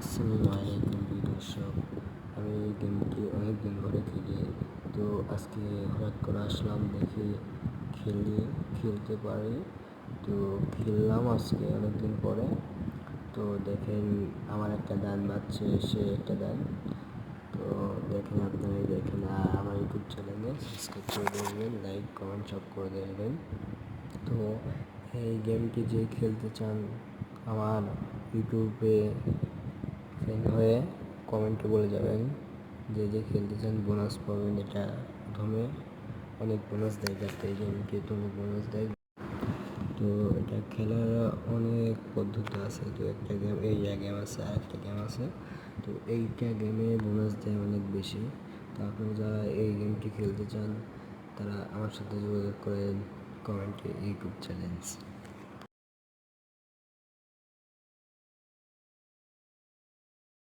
আসসালামু আলাইকুম দর্শক। আমি এই গেমটি অনেক দিন ধরে খেলি, তো আজকে হঠাৎ করে আসলাম, দেখি খেলতে পারি। তো খেললাম আজকে অনেক দিন পরে। তো দেখেন আমার একটা গান বাজছে, সে একটা গান। তো দেখেন, আপনারাই দেখেন, আমার ইউটিউব চ্যানেলে সাবস্ক্রাইব করে দেবেন, লাইক কমেন্ট সব করে দেবেন। তো এই গেমটি যে খেলতে চান, আমার ইউটিউবে ফ্রেন্ড হয়ে কমেন্টে বলে যাবেন। যে খেলতে চান বোনাস পাবেন। এটা প্রথমে অনেক বোনাস দেয়, যাতে এই গেমকে অনেক বোনাস দেয়। তো এটা খেলার অনেক পদ্ধতি আছে। তো একটা গেম, এই গেম আছে, আর একটা গেম আছে। তো এইটা গেমে বোনাস দেয় অনেক বেশি। তো আপনারা যারা এই গেমটি খেলতে চান, তারা আমার সাথে যোগাযোগ করেন কমেন্টে, ইউটিউব চ্যানেল।